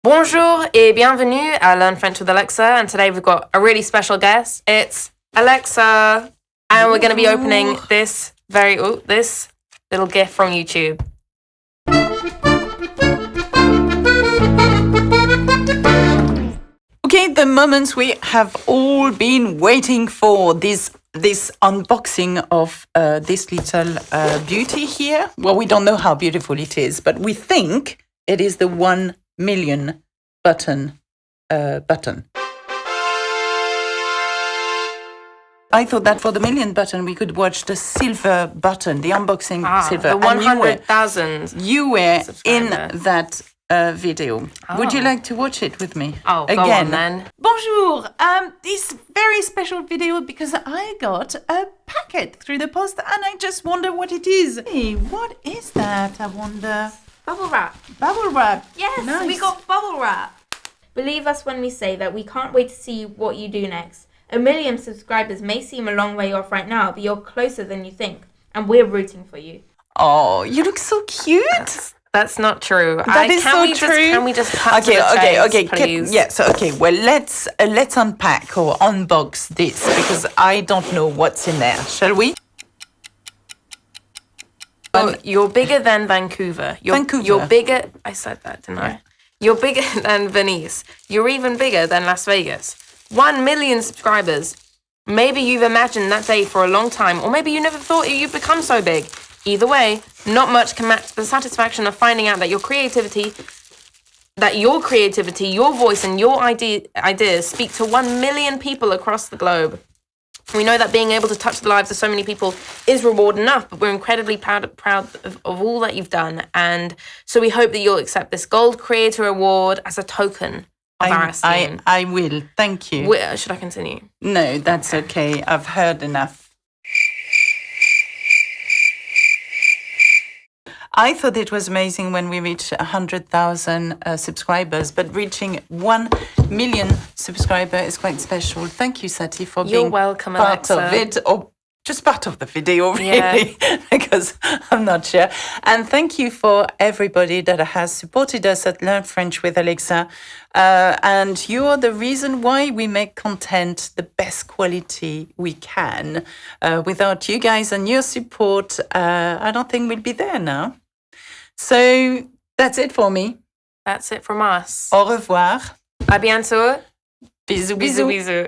Bonjour et bienvenue à Learn French with Alexa. And today we've got a really special guest. It's Alexa. And we're going to be opening this little gift from YouTube. Okay, the moments we have all been waiting for, this unboxing of this little beauty here. Well, we don't know how beautiful it is, but we think it is the 1 million button. I thought that for the million button, we could watch the silver button, the unboxing silver. The 100,000. You were in that video. Would you like to watch it with me? Oh, again? Go on then. Bonjour. This very special video because I got a packet through the post and I just wonder what it is. Hey, what is that? I wonder. Bubble wrap. Bubble wrap. Yes, Nice. we got bubble wrap. Believe us when we say that we can't wait to see what you do next. 1 million subscribers may seem a long way off right now, but you're closer than you think, and we're rooting for you. Oh, you look so cute. That's not true. That is so true. Can we just cut to the chase, please? Yes. Okay. Well, let's unpack or unbox this because I don't know what's in there. Shall we? Oh, you're bigger than Vancouver. Vancouver. You're bigger. I said that, didn't I? You're bigger than Venice. You're even bigger than Las Vegas. 1 million subscribers. Maybe you've imagined that day for a long time, or maybe you never thought you'd become so big. Either way, not much can match the satisfaction of finding out that your creativity, your voice, and your ideas speak to 1 million people across the globe. We know that being able to touch the lives of so many people is reward enough, but we're incredibly proud of all that you've done. And so we hope that you'll accept this Gold Creator Award as a token of our esteem. I will. Thank you. Should I continue? No, that's okay. I've heard enough. I thought it was amazing when we reached 100,000 subscribers, but reaching 1 million subscribers is quite special. Thank you, Sati, for You're being welcome, part Alexa. of it, or just part of the video, really, because I'm not sure. And thank you for everybody that has supported us at Learn French with Alexa. And you're the reason why we make content the best quality we can. Without you guys and your support, I don't think we'll be there now. So that's it for me. That's it from us. Au revoir. À bientôt. Bisous, Bisous, bisous. bisous.